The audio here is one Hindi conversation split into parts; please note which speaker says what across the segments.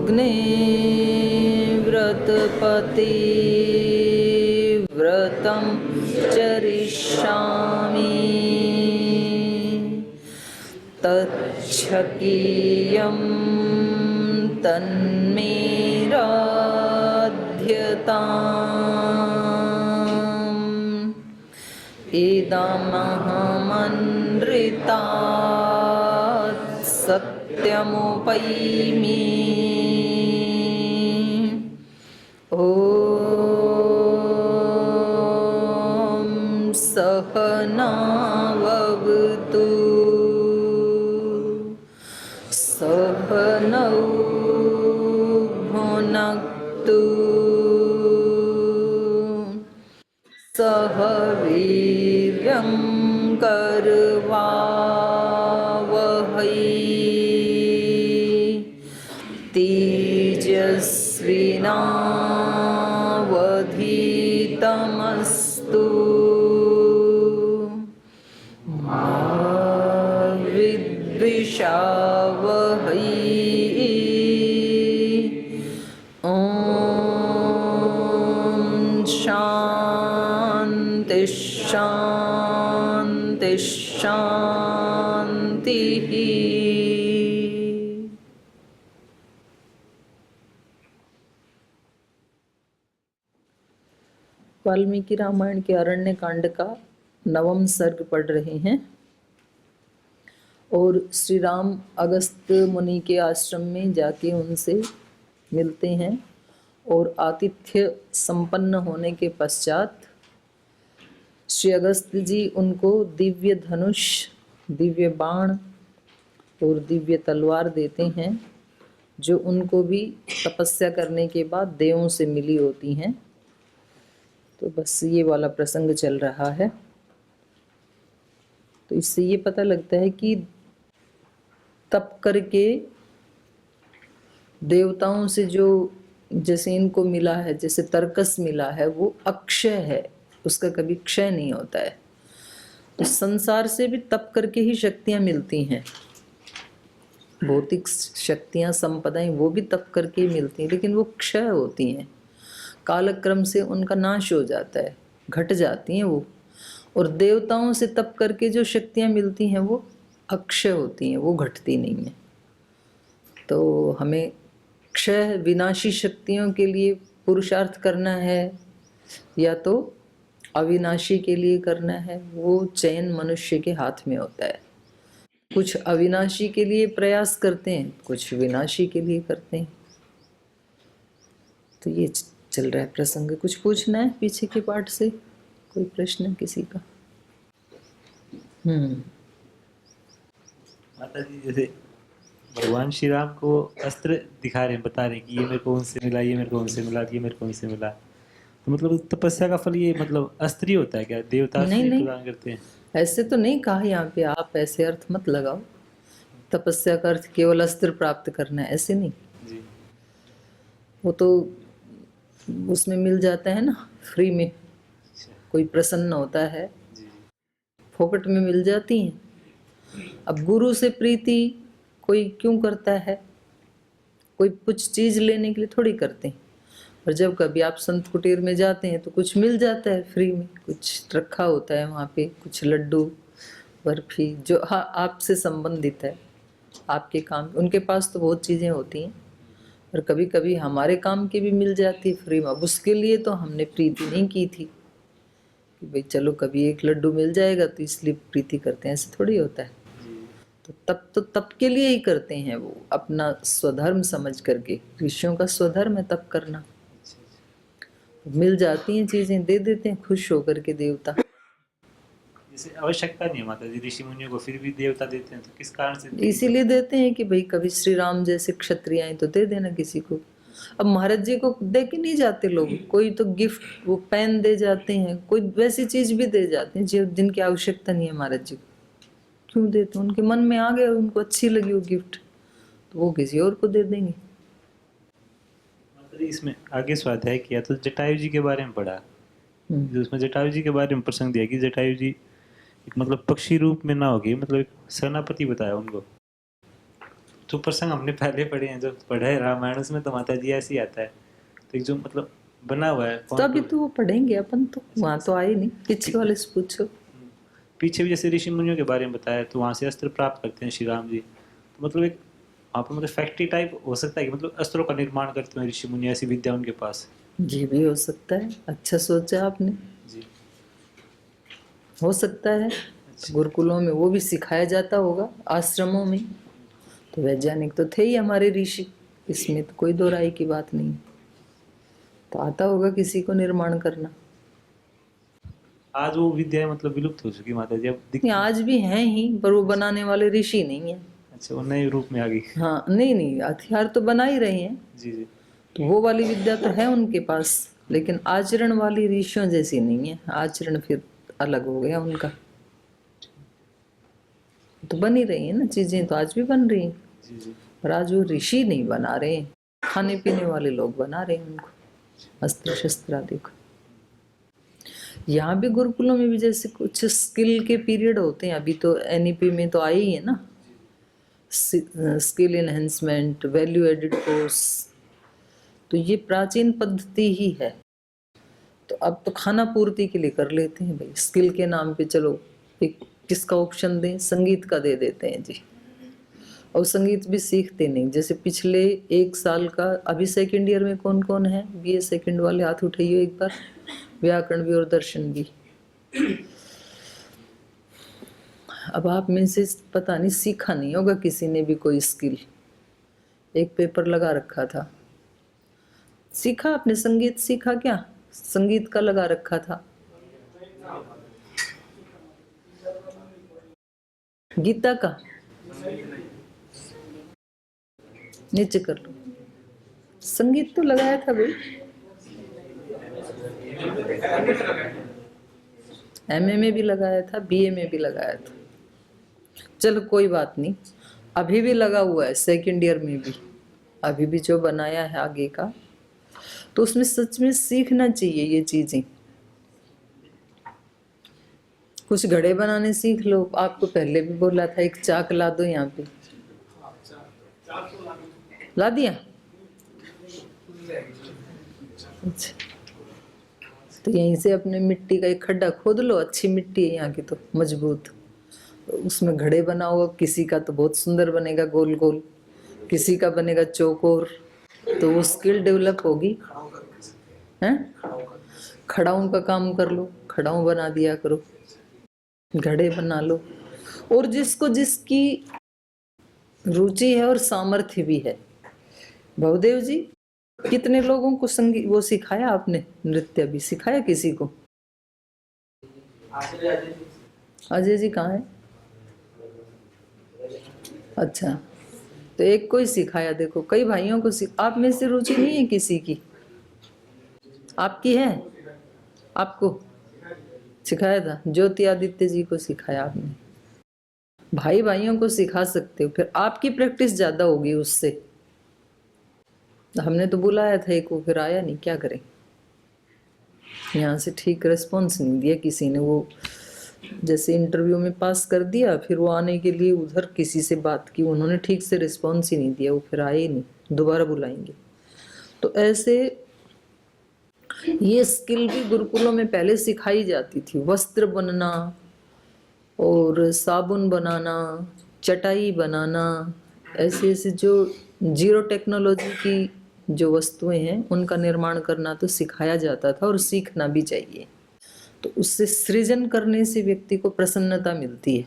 Speaker 1: अग्ने व्रतपते व्रतं चरिष्यामि तच्छकीयं तन्मे राध्यताम् इदमहमनृतात् सत्यमुपैमि ॐ सहनाववतु सहनौ भुनक्तु सह वीर्यं करवावहै तेजस्विनावधीतमस्तु मा विद्विषावहै ॐ शान्ति शान्ति शान्तिः। वाल्मीकि रामायण के अरण्य कांड का 9वां सर्ग पढ़ रहे हैं और श्री राम अगस्त मुनि के आश्रम में जाके उनसे मिलते हैं और आतिथ्य संपन्न होने के पश्चात श्री अगस्त जी उनको दिव्य धनुष, दिव्य बाण और दिव्य तलवार देते हैं जो उनको भी तपस्या करने के बाद देवों से मिली होती हैं। तो बस ये वाला प्रसंग चल रहा है। तो इससे ये पता लगता है कि तप करके देवताओं से जो जैसे इनको मिला है, जैसे तर्कस मिला है, वो अक्षय है, उसका कभी क्षय नहीं होता है। तो संसार से भी तप करके ही शक्तियां मिलती हैं, भौतिक शक्तियां, संपदाएं, वो भी तप करके ही मिलती हैं, लेकिन वो क्षय होती हैं, कालक्रम से उनका नाश हो जाता है, घट जाती हैं वो। और देवताओं से तप करके जो शक्तियां मिलती हैं वो अक्षय होती हैं, वो घटती नहीं हैं। तो हमें क्षय विनाशी शक्तियों के लिए पुरुषार्थ करना है या तो अविनाशी के लिए करना है, वो चयन मनुष्य के हाथ में होता है। कुछ अविनाशी के लिए प्रयास करते हैं, कुछ विनाशी के लिए करते हैं। तो ये चल रहा है प्रसंग। कुछ पूछना है पीछे के पाठ से? कोई प्रश्न किसी का?
Speaker 2: माता जी, जैसे भगवान श्री राम को अस्त्र दिखा रहे हैं, बता रहे हैं कि ये मेरे को उनसे मिला, ये मेरे को उनसे मिला, ये मेरे को उनसे मिला। तो मतलब तपस्या का फल ये मतलब अस्त्र ही होता है क्या? देवता
Speaker 1: नहीं,
Speaker 2: प्रदान करते हैं?
Speaker 1: ऐसे तो नहीं कहा यहाँ पे, आप ऐसे अर्थ मत लगाओ। तपस्या का अर्थ केवल अस्त्र प्राप्त करना है, ऐसे नहीं
Speaker 2: जी।
Speaker 1: वो तो उसमें मिल जाता है ना, फ्री में। कोई प्रसन्न होता है, फोकट में मिल जाती हैं। अब गुरु से प्रीति कोई क्यों करता है? कोई कुछ चीज लेने के लिए थोड़ी करते हैं। और जब कभी आप संत कुटीर में जाते हैं तो कुछ मिल जाता है फ्री में, कुछ रखा होता है वहाँ पे, कुछ लड्डू, बर्फी, जो हाँ आपसे संबंधित है, आपके काम। उनके पास तो बहुत चीज़ें होती हैं, और कभी कभी हमारे काम की भी मिल जाती है फ्री में। अब उसके लिए तो हमने प्रीति नहीं की थी कि भाई चलो कभी एक लड्डू मिल जाएगा तो इसलिए प्रीति करते हैं, ऐसे थोड़ी होता है। तो तप के लिए ही करते हैं, वो अपना स्वधर्म समझ करके। ऋषियों का स्वधर्म है तप करना। मिल जाती हैं चीजें, दे देते हैं खुश होकर के देवता।
Speaker 2: जैसे आवश्यकता नहीं है माता जी ऋषि मुनियों को, फिर भी देवता देते हैं, तो किस कारण से?
Speaker 1: इसीलिए देते हैं कि भाई कभी श्री राम जैसे क्षत्रिय आए तो दे देना किसी को। अब महाराज जी को दे के नहीं जाते लोग, कोई तो गिफ्ट, वो पेन दे जाते हैं, कोई वैसी चीज भी दे जाते हैं जिनकी आवश्यकता नहीं है महाराज जी को। क्यों देते? उनके मन में आ गया, उनको अच्छी लगी वो गिफ्ट, तो वो किसी और को दे देंगे।
Speaker 2: इसमें आगे स्वाध्याय किया तो जटायु जी के बारे में पढ़ा, जो उसमें जटायु जी के बारे में प्रसंग दिया कि जटायु जी एक मतलब पक्षी रूप में ना होगी, मतलब एक सेनापति बताया उनको। जो प्रसंग हमने पहले पढ़े हैं, जो पढ़ा है रामायण, उसमें तो माता जी ऐसे ही आता है। तो एक जो मतलब बना हुआ है
Speaker 1: तो अभी तो वो पढ़ेंगे अपन, तो वहाँ तो आए नहीं, पीछे वाले से पूछो।
Speaker 2: पीछे भी जैसे ऋषि मुनियों के बारे में बताया, तो वहाँ से अस्त्र प्राप्त करते हैं श्री राम जी। तो मतलब एक वहाँ पर मतलब फैक्ट्री टाइप हो सकता है कि मतलब अस्त्रों का निर्माण करते हैं ऋषि मुनि, ऐसी विद्या उनके पास।
Speaker 1: ये भी हो सकता है, अच्छा सोचा आपने,
Speaker 2: जी।
Speaker 1: हो सकता है। तो गुरुकुलों में वो भी सिखाया जाता होगा, आश्रमों में। तो वैज्ञानिक तो थे ही हमारे ऋषि, इसमें तो कोई दो राय की बात नहीं। तो आता होगा किसी को निर्माण करना।
Speaker 2: आज वो विद्याएं मतलब विलुप्त हो चुकी माता जी, अब
Speaker 1: नहीं, आज भी हैं ही, पर वो बनाने वाले ऋषि नहीं है।
Speaker 2: अच्छा, वो नए रूप में आ गई।
Speaker 1: हाँ, नहीं नहीं, हथियार तो बना ही रहे हैं।
Speaker 2: जी जी।
Speaker 1: तो वो वाली विद्या तो है उनके पास, लेकिन आचरण वाली ऋषियों जैसी नहीं है। आचरण फिर अलग हो गया उनका। तो बन ही रही है ना चीजें, तो आज भी बन रही हैं।
Speaker 2: जी जी।
Speaker 1: पर आज वो ऋषि नहीं बना रहे हैं, खाने पीने वाले लोग बना रहे हैं उनको, अस्त्र शस्त्र आदि को। यहाँ भी गुरुकुलों में भी जैसे कुछ स्किल के पीरियड होते हैं, अभी तो एनईपी में तो आई ही है ना, skill enhancement, value added course. तो ये प्राचीन पद्धति ही है। तो अब तो खाना पूर्ति के लिए कर लेते हैं भाई, स्किल के नाम पे चलो एक किसका ऑप्शन दें, संगीत का दे देते हैं जी। और संगीत भी सीखते नहीं। जैसे पिछले 1 साल का, अभी सेकंड ईयर में कौन कौन है, बीए सेकंड वाले हाथ उठाइए एक बार। व्याकरण भी और दर्शन भी। अब आप में से पता नहीं सीखा नहीं होगा किसी ने भी कोई स्किल, एक पेपर लगा रखा था। सीखा आपने, संगीत सीखा क्या? संगीत का लगा रखा था, गीता का। नीचे कर लो, संगीत तो लगाया था भाई। एमए में भी लगाया था, बीए में भी लगाया था। चलो कोई बात नहीं, अभी भी लगा हुआ है सेकंड ईयर में भी। अभी भी जो बनाया है आगे का, तो उसमें सच में सीखना चाहिए ये चीजें। कुछ घड़े बनाने सीख लो। आपको पहले भी बोला था, एक चाक ला दो यहाँ पे, ला दिया। अच्छा, तो यहीं से अपने मिट्टी का एक खड्डा खोद लो, अच्छी मिट्टी है यहाँ की तो मजबूत, उसमें घड़े बनाओ। अब किसी का तो बहुत सुंदर बनेगा गोल गोल, किसी का बनेगा चौकोर। तो वो स्किल डेवलप होगी। हैं, खड़ाऊं का काम कर लो, खड़ाऊं बना दिया करो, घड़े बना लो। और जिसको जिसकी रुचि है और सामर्थ्य भी है। भवदेव जी, कितने लोगों को संगीत वो सिखाया आपने? नृत्य भी सिखाया किसी को? अजय जी कहाँ है? अच्छा, तो एक को ही सिखाया। देखो, कई भाइयों को आप में से रुचि नहीं है किसी की? आपकी है? आपको सिखाया था? ज्योति आदित्य जी को सिखाया आपने। भाई भाइयों को सिखा सकते हो, फिर आपकी प्रैक्टिस ज्यादा होगी उससे। हमने तो बुलाया था एक, वो फिर आया नहीं, क्या करें। यहाँ से ठीक रिस्पॉन्स नहीं दिया किसी ने। वो जैसे इंटरव्यू में पास कर दिया, फिर वो आने के लिए उधर किसी से बात की, उन्होंने ठीक से रिस्पॉन्स ही नहीं दिया, वो फिर आए ही नहीं। दोबारा बुलाएंगे। तो ऐसे ये स्किल भी गुरुकुलों में पहले सिखाई जाती थी। वस्त्र बनना और साबुन बनाना, चटाई बनाना, ऐसे ऐसे जो जीरो टेक्नोलॉजी की जो वस्तुएं हैं उनका निर्माण करना तो सिखाया जाता था, और सीखना भी चाहिए। तो उससे सृजन करने से व्यक्ति को प्रसन्नता मिलती है।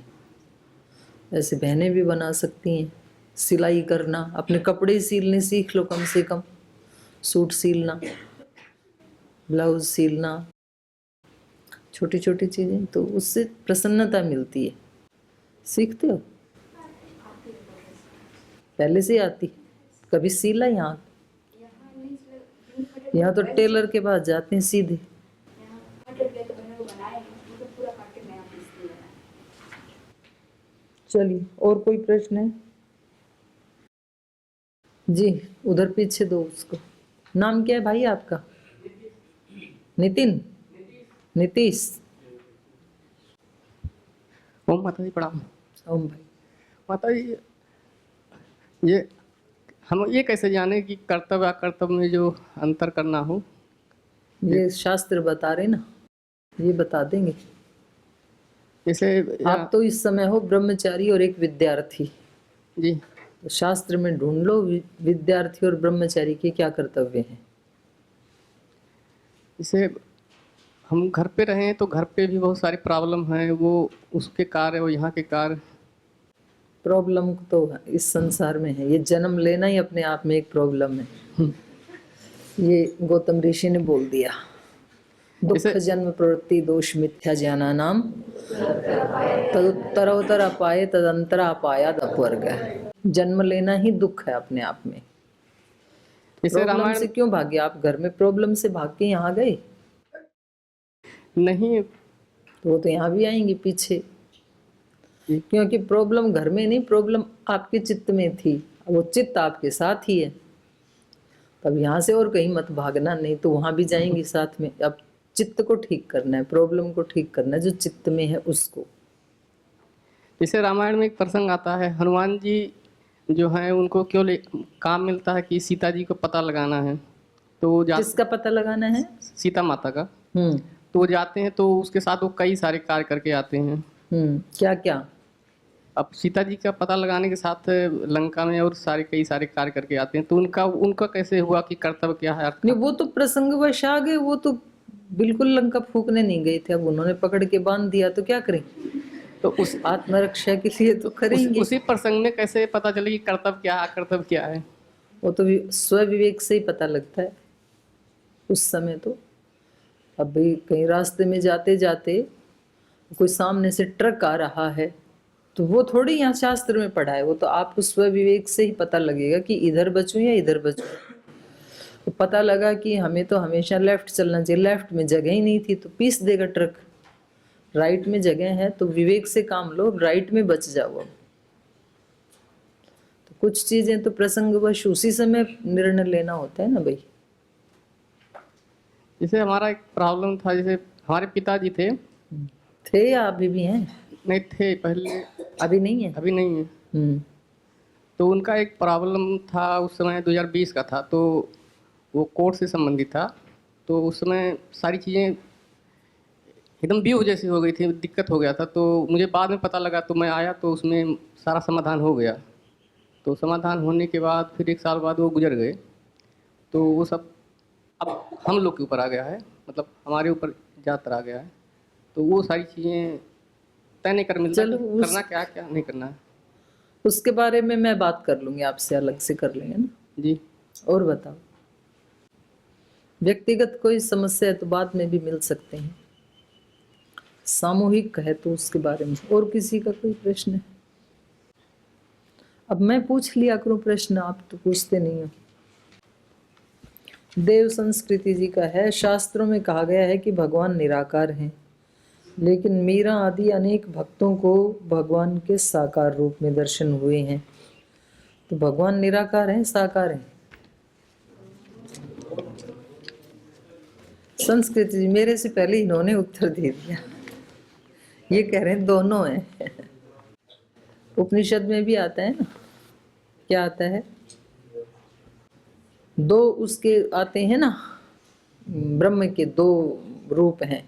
Speaker 1: ऐसे बहनें भी बना सकती हैं। सिलाई करना, अपने कपड़े सिलने सीख लो कम से कम, सूट सिलना, ब्लाउज सिलना, छोटी छोटी चीज़ें, तो उससे प्रसन्नता मिलती है। सीखते हो? पहले से आती? कभी सिला यहाँ? यहाँ तो टेलर के पास जाते हैं सीधे। चलिए, और कोई प्रश्न है जी? उधर पीछे दो उसको। नाम क्या है भाई आपका? नितिन? नीतीश?
Speaker 3: ओम माता जी प्रणाम।
Speaker 1: ओम भाई।
Speaker 3: माता जी, ये हम ये कैसे जाने कि कर्तव्य अकर्तव्य में जो अंतर करना हो?
Speaker 1: ये शास्त्र बता रहे ना, ये बता देंगे।
Speaker 3: जैसे
Speaker 1: आप तो इस समय हो ब्रह्मचारी और एक विद्यार्थी,
Speaker 3: जी
Speaker 1: तो शास्त्र में ढूंढ लो विद्यार्थी और ब्रह्मचारी के क्या कर्तव्य हैं।
Speaker 3: जैसे हम घर पे रहें तो घर पे भी बहुत सारी प्रॉब्लम है, वो उसके कार्य और यहाँ के कार्य।
Speaker 1: प्रॉब्लम तो इस संसार में है, ये जन्म लेना ही अपने आप में एक प्रॉब्लम है। ये गौतम ऋषि ने बोल दिया, दुख जन्म प्रवृत्ति दोष मिथ्या ज्ञाना नाम तदुत्तरोत्तर अपाये तदंतर अपायाद अपवर्ग। जन्म लेना ही दुख है अपने आप में।
Speaker 3: जैसे
Speaker 1: प्रॉब्लम
Speaker 3: रामायण
Speaker 1: से क्यों भागे आप? घर में प्रॉब्लम से भाग के यहाँ गए
Speaker 3: नहीं,
Speaker 1: तो वो तो यहाँ भी आएंगी पीछे, क्योंकि प्रॉब्लम घर में नहीं, प्रॉब्लम आपके चित्त में थी, वो चित्त आपके साथ ही है। तब यहाँ से और कहीं मत भागना, नहीं तो वहाँ भी जाएंगी साथ में। अब चित्त को ठीक करना है, प्रॉब्लम को ठीक करना है, जो चित्त में है उसको।
Speaker 3: जैसे रामायण में एक प्रसंग आता है, हनुमान जी जो हैं उनको क्यों काम मिलता है कि सीता जी को पता लगाना है, तो वो
Speaker 1: किसका पता लगाना है?
Speaker 3: सीता माता का।
Speaker 1: हम्म
Speaker 3: तो वो जाते हैं तो उसके साथ वो कई सारे कार्य करके आते हैं।
Speaker 1: क्या क्या?
Speaker 3: अब सीता जी का पता लगाने के साथ लंका में और कई सारे कार्य करके आते हैं, तो उनका कैसे हुआ कि कर्तव्य क्या है?
Speaker 1: नहीं, वो तो प्रसंगवश आ गए, वो तो बिल्कुल लंका फूकने नहीं गए थे। अब उन्होंने पकड़ के बांध दिया तो क्या करें?
Speaker 3: तो उस
Speaker 1: आत्मरक्षा के लिए तो करेंगे।
Speaker 3: उसी प्रसंग में कैसे पता चले कि कर्तव्य क्या है अकर्तव्य क्या है?
Speaker 1: वो तो स्व विवेक से ही पता लगता है उस समय तो। अब भी कहीं रास्ते में जाते जाते कोई सामने से ट्रक आ रहा है, तो वो थोड़ी यहाँ शास्त्र में पढ़ा है, वो तो आपको स्व विवेक से ही पता लगेगा कि इधर बचूं या इधर बचूं। तो पता लगा कि हमें तो हमेशा लेफ्ट चलना चाहिए, लेफ्ट में जगह ही नहीं थी तो पीस देगा ट्रक। राइट में जगह है तो विवेक से काम लो, राइट में बच जाओ। अब तो कुछ चीजें तो प्रसंगवश उसी समय निर्णय लेना होता है ना भाई।
Speaker 3: जैसे हमारा एक प्रॉब्लम था, जैसे हमारे पिताजी
Speaker 1: थे या अभी भी हैं?
Speaker 3: नहीं थे पहले,
Speaker 1: अभी नहीं है?
Speaker 3: अभी नहीं है। तो उनका एक प्रॉब्लम था, उस समय 2020 का था, तो वो कोर्ट से संबंधित था। तो उस समय सारी चीज़ें एकदम बेवजह जैसी हो गई थी, दिक्कत हो गया था। तो मुझे बाद में पता लगा, तो मैं आया तो उसमें सारा समाधान हो गया। तो समाधान होने के बाद फिर 1 साल बाद वो गुजर गए। तो वो सब अब हम लोग के ऊपर आ गया है, मतलब हमारे ऊपर ज़्यादातर आ गया है। तो वो सारी चीज़ें तय नहीं कर मिलता कि करना क्या क्या नहीं करना है।
Speaker 1: उसके बारे में मैं बात कर लूंगी आपसे, अलग से कर लेंगे ना
Speaker 3: जी।
Speaker 1: और बताओ, व्यक्तिगत कोई समस्या है तो बाद में भी मिल सकते हैं, सामूहिक है तो उसके बारे में। और किसी का कोई प्रश्न है? अब मैं पूछ लिया करूं प्रश्न, आप तो पूछते नहीं हो। देव संस्कृति जी का है, शास्त्रों में कहा गया है कि भगवान निराकार हैं, लेकिन मीरा आदि अनेक भक्तों को भगवान के साकार रूप में दर्शन हुए हैं। तो भगवान निराकार हैं साकार हैं? संस्कृति जी मेरे से पहले इन्होंने उत्तर दे दिया, ये कह रहे हैं दोनों हैं। उपनिषद में भी आता है ना, क्या आता है? दो उसके आते हैं ना, ब्रह्म के 2 रूप हैं,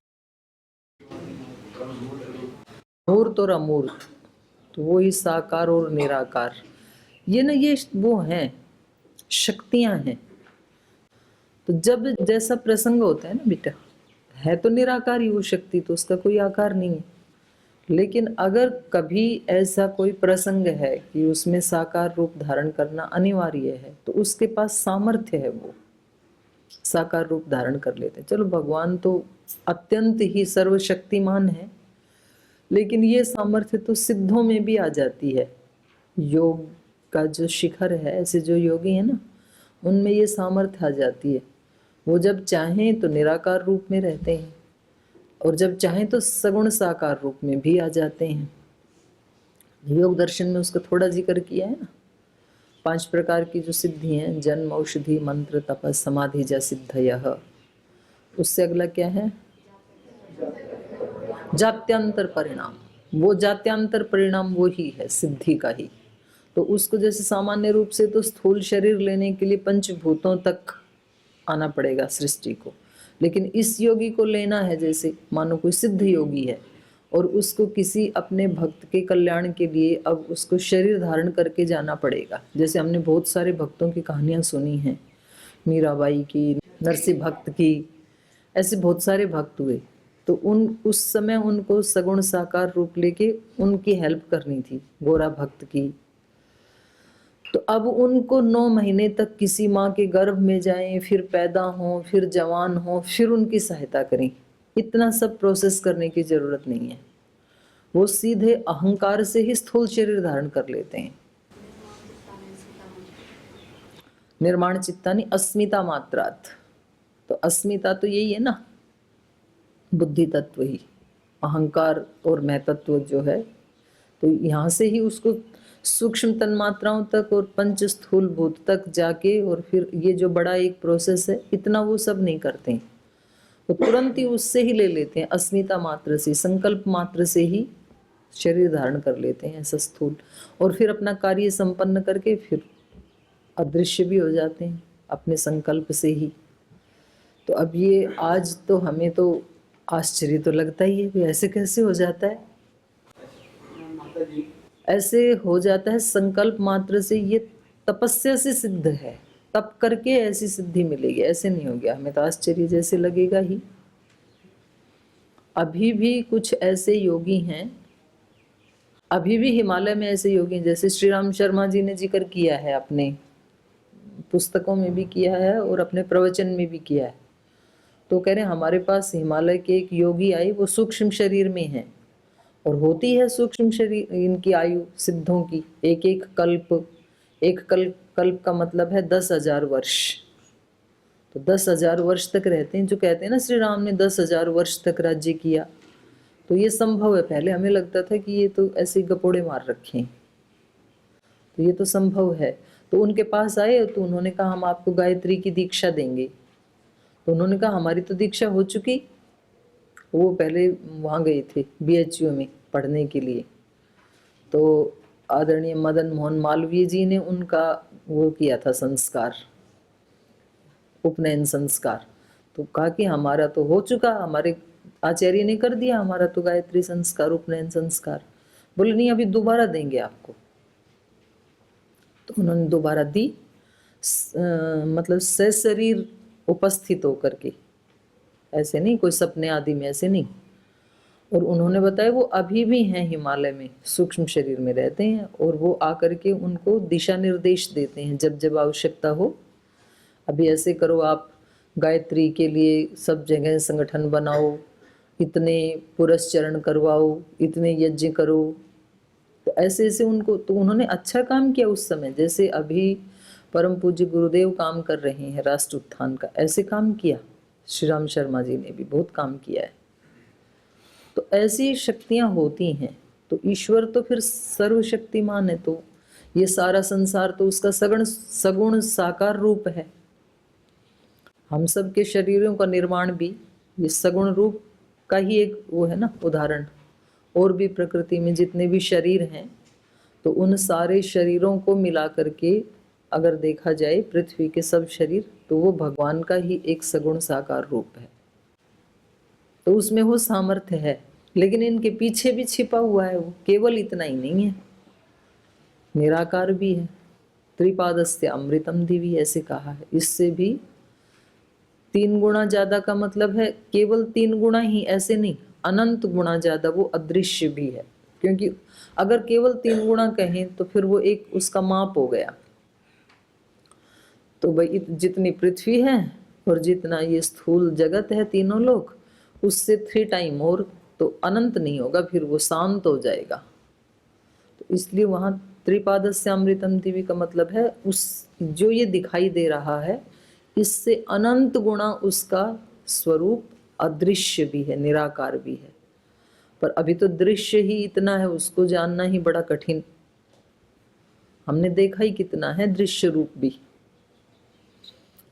Speaker 1: मूर्त और अमूर्त। तो वो ही साकार और निराकार, ये ना ये वो हैं, शक्तियां हैं। तो जब जैसा प्रसंग होता है ना बेटा, है तो निराकार ही वो शक्ति, तो उसका कोई आकार नहीं है। लेकिन अगर कभी ऐसा कोई प्रसंग है कि उसमें साकार रूप धारण करना अनिवार्य है, तो उसके पास सामर्थ्य है, वो साकार रूप धारण कर लेते हैं। चलो भगवान तो अत्यंत ही सर्वशक्तिमान है, लेकिन ये सामर्थ्य तो सिद्धों में भी आ जाती है। योग का जो शिखर है, ऐसे जो योगी है ना, उनमें ये सामर्थ्य आ जाती है। वो जब चाहें तो निराकार रूप में रहते हैं, और जब चाहें तो सगुण साकार रूप में भी आ जाते हैं। योग दर्शन में उसका थोड़ा जिक्र किया है ना, 5 प्रकार की जो सिद्धि हैं, जन्म औषधि मंत्र तपस समाधि जा सिद्धयः। उससे अगला क्या है? जात्यांतर परिणाम। वो जात्यांतर परिणाम वो ही है सिद्धि का ही। तो उसको जैसे सामान्य रूप से तो स्थूल शरीर लेने के लिए पंचभूतों तक आना पड़ेगा सृष्टि को, लेकिन इस योगी को लेना है, जैसे मानो कोई सिद्ध योगी है और उसको किसी अपने भक्त के कल्याण के लिए अब उसको शरीर धारण करके जाना पड़ेगा। जैसे हमने बहुत सारे भक्तों की कहानियां सुनी हैं, मीराबाई की, नरसिंह भक्त की, ऐसे बहुत सारे भक्त हुए। तो उस समय उनको सगुण साकार रूप लेके उनकी हेल्प करनी थी, गोरा भक्त की। तो अब उनको 9 महीने तक किसी माँ के गर्भ में जाएं, फिर पैदा हों, फिर जवान हों, फिर उनकी सहायता करें, इतना सब प्रोसेस करने की जरूरत नहीं है। वो सीधे अहंकार से ही स्थूल शरीर धारण कर लेते हैं। निर्माण चित्तानि अस्मिता मात्रात, तो अस्मिता तो यही है ना, बुद्धि तत्व ही, अहंकार और मैं तत्व जो है। तो यहाँ से ही उसको सूक्ष्म तन्मात्राओं तक और पंच स्थूल भूत तक जाके, और फिर ये जो बड़ा एक प्रोसेस है, इतना वो सब नहीं करते हैं, वो तुरंत ही उससे ही ले लेते हैं, अस्मिता मात्र से, संकल्प मात्र से ही शरीर धारण कर लेते हैं ऐसा स्थूल, और फिर अपना कार्य संपन्न करके फिर अदृश्य भी हो जाते हैं अपने संकल्प से ही। तो अब ये आज तो हमें तो आश्चर्य तो लगता ही है कि ऐसे कैसे हो जाता है। ऐसे हो जाता है संकल्प मात्र से, ये तपस्या से सिद्ध है, तप करके ऐसी सिद्धि मिलेगी, ऐसे नहीं हो गया। हमें तो आश्चर्य जैसे लगेगा ही। अभी भी कुछ ऐसे योगी हैं, अभी भी हिमालय में ऐसे योगी हैं, जैसे श्री राम शर्मा जी ने जिक्र किया है, अपने पुस्तकों में भी किया है और अपने प्रवचन में भी किया है। तो कह रहे हैं हमारे पास हिमालय के एक योगी आए, वो सूक्ष्म शरीर में है, और होती है सूक्ष्म शरीर इनकी आयु सिद्धों की एक एक कल्प, एक कल्प का मतलब है 10,000 वर्ष। तो 10,000 वर्ष तक रहते हैं। जो कहते हैं ना श्री राम ने 10,000 वर्ष तक राज्य किया, तो ये संभव है। पहले हमें लगता था कि ये तो ऐसे गपोड़े मार रखे हैं, तो ये तो संभव है। तो उनके पास आए तो उन्होंने कहा हम आपको गायत्री की दीक्षा देंगे। तो उन्होंने कहा हमारी तो दीक्षा हो चुकी। वो पहले वहाँ गए थे BHU में पढ़ने के लिए, तो आदरणीय मदन मोहन मालवीय जी ने उनका वो किया था संस्कार, उपनयन संस्कार। तो कहा कि हमारा तो हो चुका, हमारे आचार्य ने कर दिया, हमारा तो गायत्री संस्कार, उपनयन संस्कार। बोले नहीं, अभी दोबारा देंगे आपको। तो उन्होंने दोबारा दी, मतलब सशरीर उपस्थित होकर के, ऐसे नहीं कोई सपने आदि में, ऐसे नहीं। और उन्होंने बताया वो अभी भी हैं हिमालय में, सूक्ष्म शरीर में रहते हैं, और वो आकर के उनको दिशा निर्देश देते हैं जब जब आवश्यकता हो। अभी ऐसे करो, आप गायत्री के लिए सब जगह संगठन बनाओ, इतने पुरस्चरण करवाओ, इतने यज्ञ करो। तो ऐसे ऐसे उनको, तो उन्होंने अच्छा काम किया उस समय। जैसे अभी परम पूज्य गुरुदेव काम कर रहे हैं राष्ट्र उत्थान का, ऐसे काम किया श्री राम शर्मा जी ने भी, बहुत काम किया है। तो ऐसी शक्तियां होती हैं। तो ईश्वर तो फिर सर्वशक्तिमान है, तो ये सारा संसार तो उसका सगुण साकार रूप है। हम सब के शरीरों का निर्माण भी ये सगुण रूप का ही एक वो है ना, उदाहरण। और भी प्रकृति में जितने भी शरीर हैं, तो उन सारे शरीरों को मिला करके अगर देखा जाए, पृथ्वी के सब शरीर, तो वो भगवान का ही एक सगुण साकार रूप है। तो उसमें वो सामर्थ्य है, लेकिन इनके पीछे भी छिपा हुआ है। वो केवल इतना ही नहीं है, निराकार भी है। त्रिपादस्य अमृतम दिवि ऐसे कहा है। इससे भी 3 गुना ज्यादा का मतलब है, केवल 3 गुना ही ऐसे नहीं, अनंत गुना ज्यादा वो अदृश्य भी है। क्योंकि अगर केवल 3 गुना कहें तो फिर वो एक उसका माप हो गया। तो भाई जितनी पृथ्वी है और जितना ये स्थूल जगत है, तीनों लोक, उससे 3 टाइम और, तो अनंत नहीं होगा, फिर वो शांत हो जाएगा। तो इसलिए वहाँ त्रिपादस्य अमृतम दिवि का मतलब है उस जो ये दिखाई दे रहा है, इससे अनंत गुणा उसका स्वरूप अदृश्य भी है, निराकार भी है। पर अभी तो दृश्य ही इतना है, उसको जानना ही बड़ा कठिन। हमने देखा ही कितना है दृश्य रूप भी।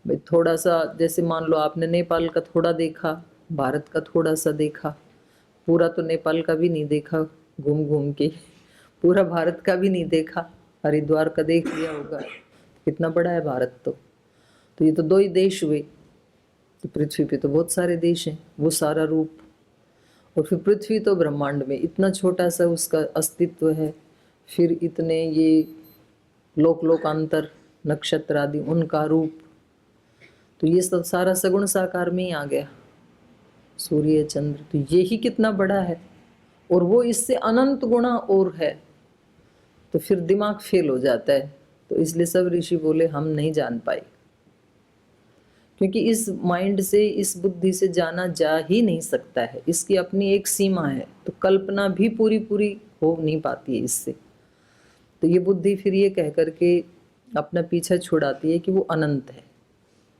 Speaker 1: भाई थोड़ा सा, जैसे मान लो आपने नेपाल का थोड़ा देखा, भारत का थोड़ा सा देखा, पूरा तो नेपाल का भी नहीं देखा घूम घूम के, पूरा भारत का भी नहीं देखा, हरिद्वार का देख लिया होगा, कितना बड़ा है भारत। तो ये तो 2 ही देश हुए, तो पृथ्वी पे तो बहुत सारे देश हैं, वो सारा रूप। और फिर पृथ्वी तो ब्रह्मांड में इतना छोटा सा उसका अस्तित्व है, फिर इतने ये लोकांतर नक्षत्र आदि उनका रूप, तो ये सब सारा सगुण साकार में ही आ गया। सूर्य चंद्र तो ये ही कितना बड़ा है, और वो इससे अनंत गुना और है, तो फिर दिमाग फेल हो जाता है। तो इसलिए सब ऋषि बोले हम नहीं जान पाए, क्योंकि इस माइंड से, इस बुद्धि से जाना जा ही नहीं सकता है, इसकी अपनी एक सीमा है, तो कल्पना भी पूरी पूरी हो नहीं पाती है इससे। तो ये बुद्धि फिर ये कह करके अपना पीछा छुड़ाती है कि वो अनंत है,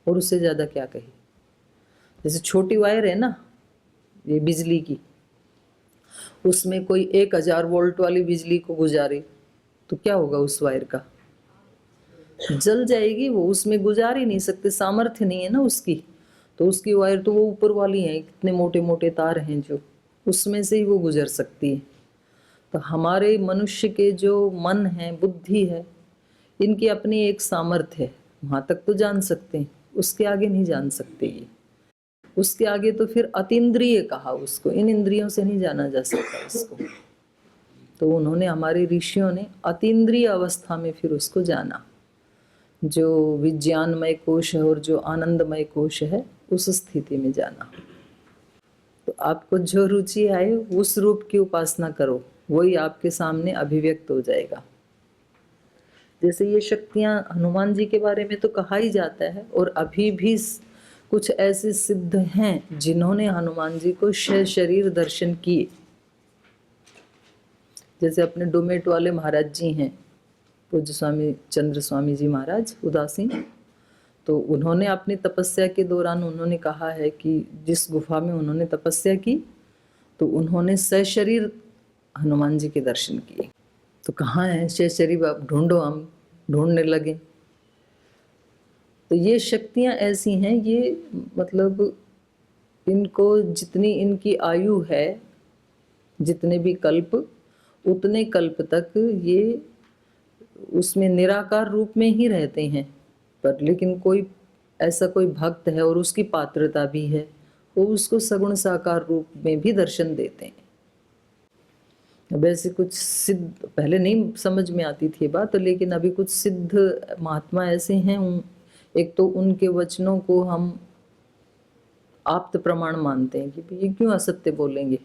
Speaker 1: और उससे ज़्यादा क्या कहे। जैसे छोटी वायर है ना, ये बिजली की, उसमें कोई 1000 वोल्ट वाली बिजली को गुजारे तो क्या होगा उस वायर का, जल जाएगी वो, उसमें गुजार ही नहीं सकते, सामर्थ्य नहीं है ना उसकी। तो उसकी वायर तो वो ऊपर वाली है, कितने मोटे मोटे तार हैं जो, उसमें से ही वो गुजर सकती है। तो हमारे मनुष्य के जो मन है, बुद्धि है, इनकी अपनी एक सामर्थ्य है, वहाँ तक तो जान सकते हैं, उसके आगे नहीं जान सकते ये। उसके आगे तो फिर अतीन्द्रिय कहा उसको, इन इंद्रियों से नहीं जाना जा सकता इसको। तो उन्होंने, हमारे ऋषियों ने अतीन्द्रिय अवस्था में फिर उसको जाना, जो विज्ञानमय कोश है और जो आनंदमय कोश है, उस स्थिति में जाना। तो आपको जो रुचि आए उस रूप की उपासना करो, वही आपके सामने अभिव्यक्त हो जाएगा। जैसे ये शक्तियां हनुमान जी के बारे में तो कहा ही जाता है, और अभी भी कुछ ऐसे सिद्ध हैं जिन्होंने हनुमान जी को शरीर दर्शन किए। जैसे अपने डोमेट वाले महाराज जी हैं, पूज्य स्वामी चंद्र स्वामी जी महाराज उदासीन, तो उन्होंने अपनी तपस्या के दौरान उन्होंने कहा है कि जिस गुफा में उन्होंने तपस्या की, तो उन्होंने सशरीर हनुमान जी के दर्शन किए। तो कहाँ है सशरीर, आप ढूंढो, हम ढूंढने लगे। तो ये शक्तियाँ ऐसी हैं, ये मतलब इनको जितनी इनकी आयु है, जितने भी कल्प, उतने कल्प तक ये उसमें निराकार रूप में ही रहते हैं। पर लेकिन कोई ऐसा कोई भक्त है और उसकी पात्रता भी है, वो उसको सगुण साकार रूप में भी दर्शन देते हैं। अब ऐसे कुछ सिद्ध, पहले नहीं समझ में आती थी बात, लेकिन अभी कुछ सिद्ध महात्मा ऐसे हैं, एक तो उनके वचनों को हम आप्त प्रमाण मानते हैं कि ये क्यों असत्य बोलेंगे,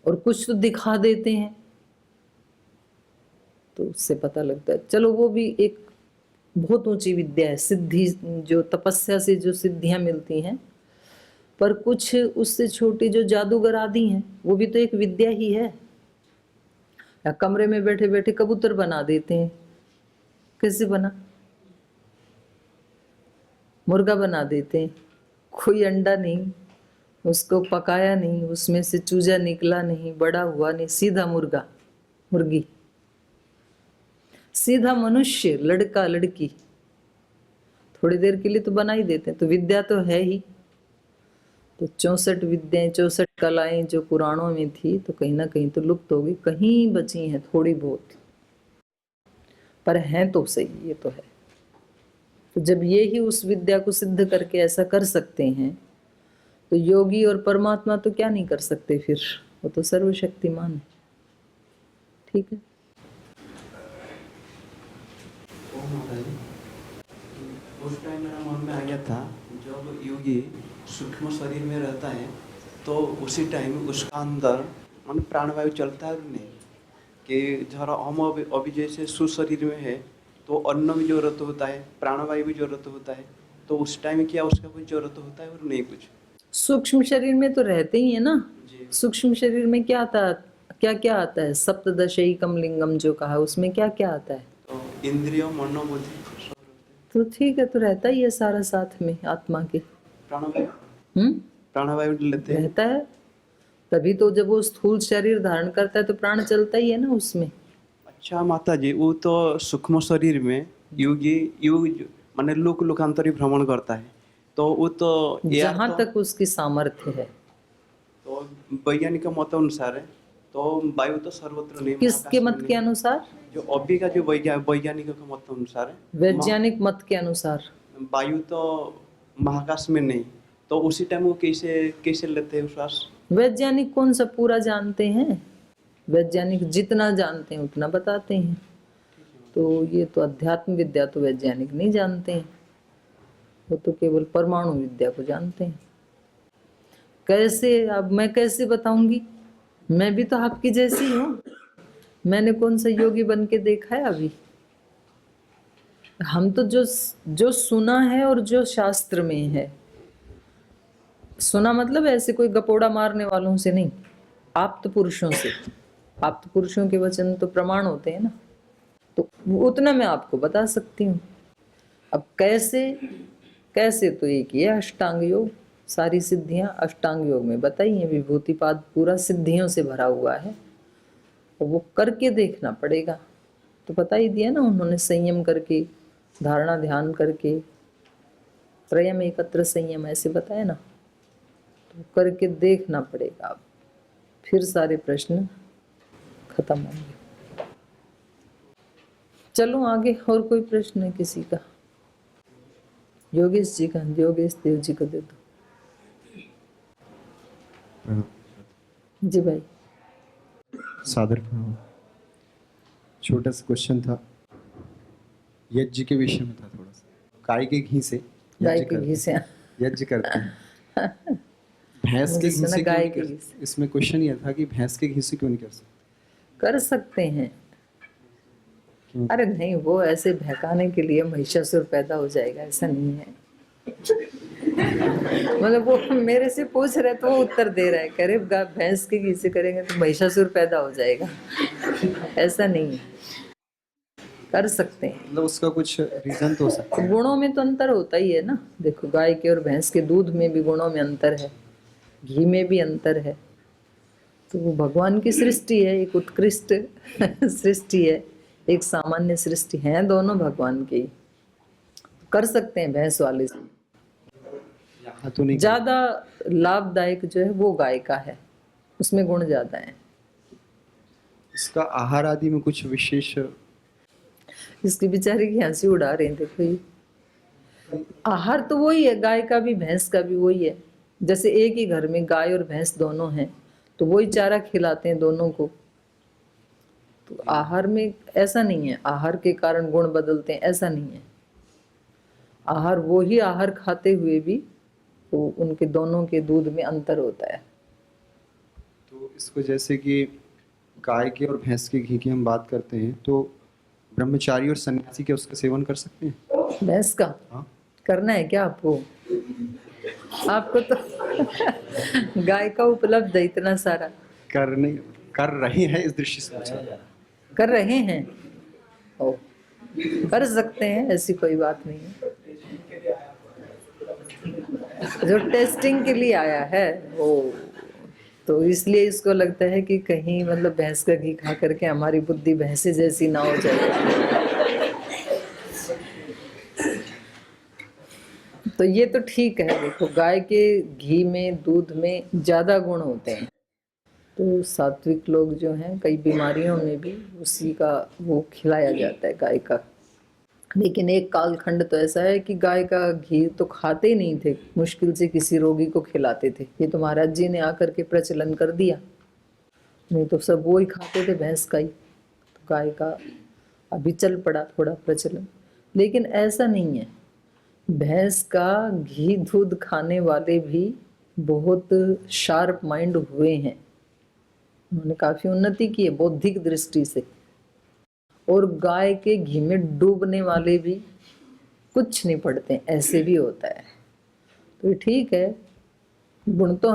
Speaker 1: और कुछ तो दिखा देते हैं, तो उससे पता लगता है। चलो वो भी एक बहुत ऊंची विद्या है, सिद्धि, जो तपस्या से जो सिद्धियां मिलती हैं। पर कुछ उससे छोटी जो जादूगर आदि हैं, वो भी तो एक विद्या ही है। या कमरे में बैठे बैठे कबूतर बना देते हैं, कैसे बना, मुर्गा बना देते हैं, कोई अंडा नहीं, उसको पकाया नहीं, उसमें से चूजा निकला नहीं, बड़ा हुआ नहीं, सीधा मुर्गा मुर्गी, सीधा मनुष्य, लड़का लड़की, थोड़ी देर के लिए तो बना ही देते हैं। तो विद्या तो है ही। तो 64 विद्याएं, 64 कलाएं जो पुराणों में थी, तो कहीं ना कहीं तो लुप्त हो गई, कहीं बची हैं थोड़ी बहुत, पर हैं तो सही, ये तो है। तो जब ये ही उस विद्या को सिद्ध करके ऐसा कर सकते हैं, तो योगी और परमात्मा तो क्या नहीं कर सकते फिर, वो तो सर्वशक्तिमान है। ठीक है।
Speaker 4: उस टाइम मेरा मन में आ गया था, जब योगी सूक्ष्म शरीर में रहता है तो उसी टाइम उसका अंदर मान प्राणवायु चलता है नहीं, कि जरा हम अभी जैसे सुशरीर में है तो अन्न भी जरूरत होता है, प्राणवायु भी जरूरत होता है, तो उस टाइम क्या उसका कुछ जरूरत होता है और नहीं कुछ? सूक्ष्म
Speaker 1: शरीर में तो रहते ही है ना। सूक्ष्म शरीर में क्या आता, क्या क्या आता है, सप्तदशैकम लिंगम जो कहा, उसमें क्या क्या आता है?
Speaker 4: तो इंद्रियों, मनोबुद्धि,
Speaker 1: तो ठीक है, तो रहता ही है सारा साथ में आत्मा के।
Speaker 4: प्राणवायु प्राणवायु लेते हैं,
Speaker 1: रहता है, तभी तो जब वो स्थूल शरीर धारण करता है तो प्राण चलता ही है ना उसमें।
Speaker 4: अच्छा माता जी, वो तो सूक्ष्म शरीर में योगी योग माने लोक लोकांतरी भ्रमण करता है, तो वो तो
Speaker 1: जहां तक उसकी सामर्थ्य है।
Speaker 4: तो वैज्ञानिक मत अनुसार है तो वायु तो सर्वत्र नहीं,
Speaker 1: किसके
Speaker 4: महाकाश में
Speaker 1: मत के
Speaker 4: नहीं।
Speaker 1: अनुसार?
Speaker 4: जो अभी का जो वैज्ञानिकों के मत अनुसार है,
Speaker 1: वैज्ञानिक मत के अनुसार
Speaker 4: वायु तो महाकाश में नहीं, तो उसी टाइम वो कैसे कैसे लेते हैं श्वास?
Speaker 1: वैज्ञानिक कौन सा पूरा जानते हैं? वैज्ञानिक जितना जानते हैं उतना बताते हैं। तो ये तो अध्यात्म विद्या तो वैज्ञानिक नहीं जानते हैं, वो तो केवल परमाणु विद्या को जानते हैं। कैसे, अब मैं कैसे बताऊंगी? मैं भी तो आपकी जैसी हूँ, मैंने कौन सा योगी बन के देखा है अभी? हम तो जो सुना है और जो शास्त्र में है, सुना मतलब ऐसे कोई गपोड़ा मारने वालों से नहीं, आप्त पुरुषों से। आप्त पुरुषों के वचन तो प्रमाण होते हैं ना, तो उतना मैं आपको बता सकती हूँ। अब कैसे कैसे तो एक ही है, अष्टांग योग। सारी सिद्धियां अष्टांग योग में बताई हैं। विभूतिपाद पूरा सिद्धियों से भरा हुआ है, और वो करके देखना पड़ेगा। तो बता ही दिया ना उन्होंने, संयम करके, धारणा ध्यान करके, त्रयम एकत्र संयम, ऐसे बताया ना। तो करके देखना पड़ेगा, अब फिर सारे प्रश्न खत्म होंगे। चलो आगे, और कोई प्रश्न है किसी का? योगेश जी का, योगेश देव जी को दे दो। जी भाई।
Speaker 5: सादर प्रणाम। छोटा सा क्वेश्चन था, यज्ञ के विषय में था थोड़ा सा। गाय के घी से
Speaker 1: गाय के घी से
Speaker 5: यज्ञ करते हैं, भैंस के घी
Speaker 1: सुना
Speaker 5: से क्यों
Speaker 1: गाय
Speaker 5: नहीं
Speaker 1: के
Speaker 5: कर
Speaker 1: घी
Speaker 5: सकते? इसमें क्वेश्चन ये था कि भैंस के घी से क्यों नहीं कर सकते?
Speaker 1: कर सकते हैं।
Speaker 5: क्यों?
Speaker 1: अरे नहीं, वो ऐसे बहकाने के लिए महिषासुर पैदा हो जाएगा, ऐसा नहीं है। मतलब वो मेरे से पूछ रहे तो वो उत्तर दे रहा है, कह रहे भैंस के घी से करेंगे तो महिषासुर पैदा हो जाएगा, ऐसा नहीं है। कर सकते हैं।
Speaker 5: मतलब उसका कुछ रीजन तो हो सकता है।
Speaker 1: गुणों में तो अंतर होता ही है ना। देखो, गाय के और भैंस के दूध में भी गुणों में अंतर है, घी में भी अंतर है। तो वो भगवान की सृष्टि है, एक उत्कृष्ट सृष्टि है, एक सामान्य सृष्टि है, दोनों भगवान की। कर सकते हैं भैंस वाले से।
Speaker 5: यहाँ तो नहीं।
Speaker 1: ज्यादा लाभदायक जो है वो गाय का है, उसमें गुण ज्यादा है।
Speaker 5: इसका आहार आदि में कुछ विशेष?
Speaker 1: इसकी बेचारे की हंसी उड़ा रहे हैं। देखो, ये आहार तो वही है, गाय का भी भैंस का भी वही है। जैसे एक ही घर में गाय और भैंस दोनों हैं, तो वही चारा खिलाते हैं दोनों को। तो आहार में ऐसा नहीं है, आहार के कारण गुण बदलते हैं, ऐसा नहीं है। आहार वो ही आहार खाते हुए भी तो उनके दोनों के दूध में अंतर होता है।
Speaker 5: तो इसको जैसे कि गाय के और भैंस के घी की हम बात करते हैं, तो ब्रह्मचारी और सन्यासी क्या उसका सेवन कर सकते हैं?
Speaker 1: भैंस का
Speaker 5: हाँ।
Speaker 1: करना है क्या आपको? आपको तो गाय का उपलब्ध है इतना सारा।
Speaker 5: कर रहे हैं, इस दृष्टि से पूछा।
Speaker 1: कर रहे हैं, ओ, कर सकते हैं, ऐसी कोई बात नहीं है। जो टेस्टिंग के लिए आया है वो तो इसलिए इसको लगता है कि कहीं मतलब भैंस का घी खा करके हमारी बुद्धि भैंसे जैसी ना हो जाए। तो ये तो ठीक है। देखो, गाय के घी में, दूध में ज्यादा गुण होते हैं। तो सात्विक लोग जो हैं, कई बीमारियों में भी उसी का वो खिलाया जाता है, गाय का। लेकिन एक कालखंड तो ऐसा है कि गाय का घी तो खाते ही नहीं थे, मुश्किल से किसी रोगी को खिलाते थे। ये तो महाराज जी ने आकर के प्रचलन कर दिया, नहीं तो सब वो ही खाते थे, भैंस का ही। तो गाय का अभी चल पड़ा थोड़ा प्रचलन, लेकिन ऐसा नहीं है। भैंस का घी दूध खाने वाले भी बहुत शार्प माइंड हुए हैं, उन्होंने काफी उन्नति की है बौद्धिक दृष्टि से। और गाय के घी में डूबने वाले भी कुछ नहीं पड़ते, ऐसे भी होता है। तो ठीक है, गुण तो